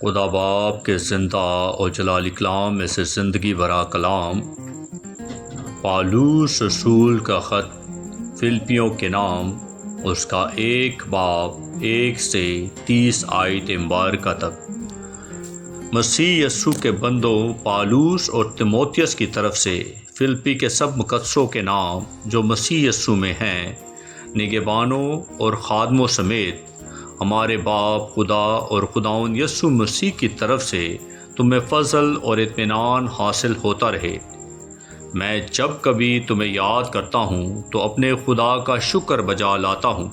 خدا باپ کے زندہ اور جلال کلام میں سے زندگی برا کلام، پالوس رسول کا خط فلپیوں کے نام، اس کا 1 باب 1 سے 30 آیت مبارکہ تک۔ مسیح یسوع کے بندوں پالوس اور تیموتھیوس کی طرف سے فلپی کے سب مقدسوں کے نام جو مسیح یسوع میں ہیں، نگہبانوں اور خادموں سمیت، ہمارے باپ خدا اور خداوند یسوع مسیح کی طرف سے تمہیں فضل اور اطمینان حاصل ہوتا رہے۔ میں جب کبھی تمہیں یاد کرتا ہوں تو اپنے خدا کا شکر بجا لاتا ہوں،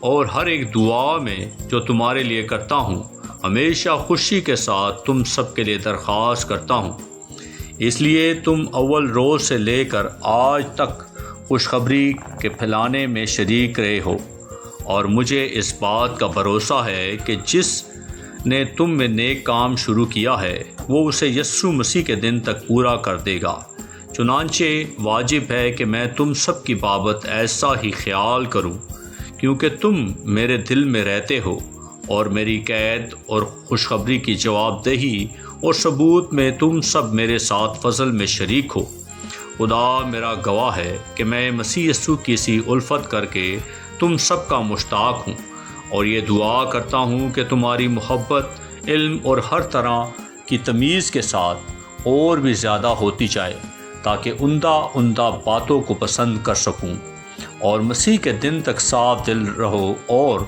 اور ہر ایک دعا میں جو تمہارے لیے کرتا ہوں ہمیشہ خوشی کے ساتھ تم سب کے لیے درخواست کرتا ہوں۔ اس لیے تم اول روز سے لے کر آج تک خوشخبری کے پھیلانے میں شریک رہے ہو، اور مجھے اس بات کا بھروسہ ہے کہ جس نے تم میں نیک کام شروع کیا ہے وہ اسے یسوع مسیح کے دن تک پورا کر دے گا۔ چنانچہ واجب ہے کہ میں تم سب کی بابت ایسا ہی خیال کروں، کیونکہ تم میرے دل میں رہتے ہو، اور میری قید اور خوشخبری کی جواب دہی اور ثبوت میں تم سب میرے ساتھ فضل میں شریک ہو۔ خدا میرا گواہ ہے کہ میں مسیح یسوع کی سی الفت کر کے تم سب کا مشتاق ہوں، اور یہ دعا کرتا ہوں کہ تمہاری محبت علم اور ہر طرح کی تمیز کے ساتھ اور بھی زیادہ ہوتی جائے، تاکہ عمدہ باتوں کو پسند کر سکوں، اور مسیح کے دن تک صاف دل رہو اور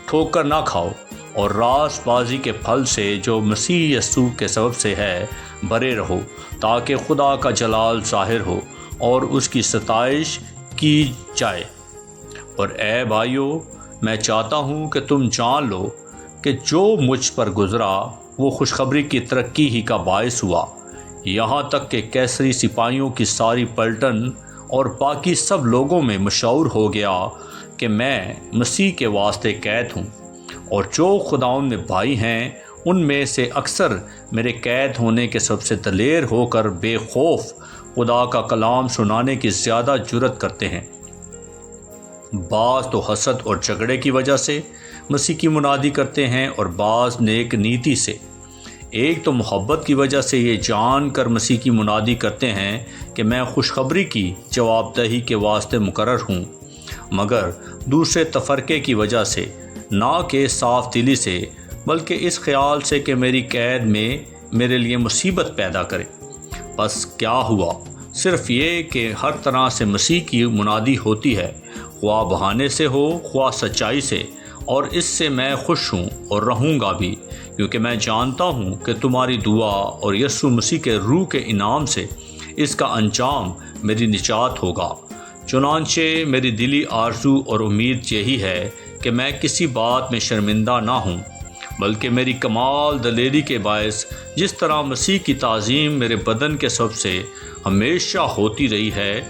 ٹھوکر نہ کھاؤ، اور راست بازی کے پھل سے جو مسیح یسوع کے سبب سے ہے بھرے رہو، تاکہ خدا کا جلال ظاہر ہو اور اس کی ستائش کی جائے۔ اور اے بھائیو، میں چاہتا ہوں کہ تم جان لو کہ جو مجھ پر گزرا وہ خوشخبری کی ترقی ہی کا باعث ہوا، یہاں تک کہ کیسری سپاہیوں کی ساری پلٹن اور باقی سب لوگوں میں مشہور ہو گیا کہ میں مسیح کے واسطے قید ہوں، اور جو خداوند میں بھائی ہیں ان میں سے اکثر میرے قید ہونے کے سب سے دلیر ہو کر بے خوف خدا کا کلام سنانے کی زیادہ جرأت کرتے ہیں۔ بعض تو حسد اور جھگڑے کی وجہ سے مسیح کی منادی کرتے ہیں، اور بعض نیک نیتی سے۔ ایک تو محبت کی وجہ سے یہ جان کر مسیح کی منادی کرتے ہیں کہ میں خوشخبری کی جواب دہی کے واسطے مقرر ہوں، مگر دوسرے تفرقے کی وجہ سے، نہ کہ صاف دلی سے، بلکہ اس خیال سے کہ میری قید میں میرے لیے مصیبت پیدا کرے۔ بس کیا ہوا؟ صرف یہ کہ ہر طرح سے مسیح کی منادی ہوتی ہے، خواہ بہانے سے ہو خواہ سچائی سے، اور اس سے میں خوش ہوں اور رہوں گا بھی، کیونکہ میں جانتا ہوں کہ تمہاری دعا اور یسوع مسیح کے روح کے انعام سے اس کا انجام میری نجات ہوگا۔ چنانچہ میری دلی آرزو اور امید یہی ہے کہ میں کسی بات میں شرمندہ نہ ہوں، بلکہ میری کمال دلیری کے باعث جس طرح مسیح کی تعظیم میرے بدن کے سب سے ہمیشہ ہوتی رہی ہے،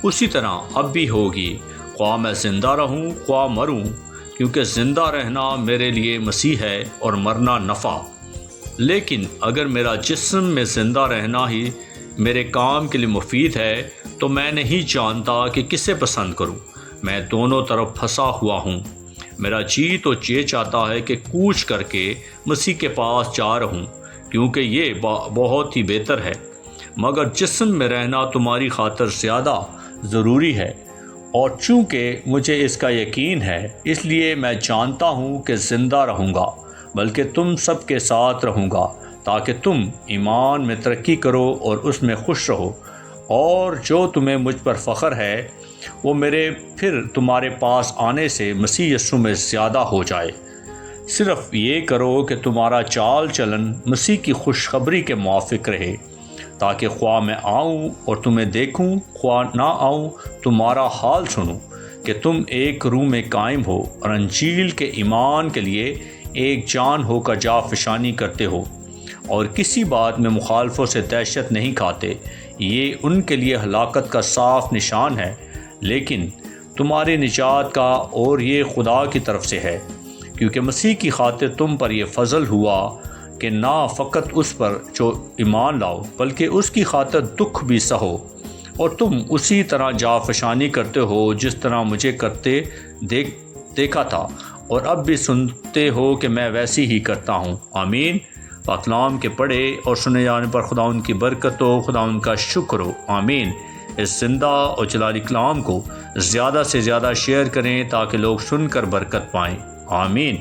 اسی طرح اب بھی ہوگی، خواہ میں زندہ رہوں خواہ مروں، کیونکہ زندہ رہنا میرے لیے مسیح ہے اور مرنا نفع۔ لیکن اگر میرا جسم میں زندہ رہنا ہی میرے کام کے لیے مفید ہے تو میں نہیں جانتا کہ کسے پسند کروں۔ میں دونوں طرف پھنسا ہوا ہوں۔ میرا جی تو یہ چاہتا ہے کہ کوچ کر کے مسیح کے پاس جا رہوں، کیونکہ یہ بہت ہی بہتر ہے، مگر جسم میں رہنا تمہاری خاطر زیادہ ضروری ہے، اور چونکہ مجھے اس کا یقین ہے، اس لیے میں جانتا ہوں کہ زندہ رہوں گا، بلکہ تم سب کے ساتھ رہوں گا، تاکہ تم ایمان میں ترقی کرو اور اس میں خوش رہو، اور جو تمہیں مجھ پر فخر ہے وہ میرے پھر تمہارے پاس آنے سے مسیح یسوع میں زیادہ ہو جائے۔ صرف یہ کرو کہ تمہارا چال چلن مسیح کی خوشخبری کے موافق رہے، تاکہ خواہ میں آؤں اور تمہیں دیکھوں خواہ نہ آؤں تمہارا حال سنوں، کہ تم ایک روح میں قائم ہو اور انجیل کے ایمان کے لیے ایک جان ہو کر جا فشانی کرتے ہو، اور کسی بات میں مخالفوں سے دہشت نہیں کھاتے۔ یہ ان کے لیے ہلاکت کا صاف نشان ہے، لیکن تمہاری نجات کا، اور یہ خدا کی طرف سے ہے، کیونکہ مسیح کی خاطر تم پر یہ فضل ہوا کہ نہ فقط اس پر جو ایمان لاؤ بلکہ اس کی خاطر دکھ بھی سہو، اور تم اسی طرح جا فشانی کرتے ہو جس طرح مجھے کرتے دیکھا تھا، اور اب بھی سنتے ہو کہ میں ویسی ہی کرتا ہوں۔ آمین۔ پاک کلام کے پڑھے اور سنے جانے پر خدا ان کی برکت ہو، خدا ان کا شکر ہو۔ آمین۔ اس زندہ اور جلالی کلام کو زیادہ سے زیادہ شیئر کریں تاکہ لوگ سن کر برکت پائیں۔ آمین۔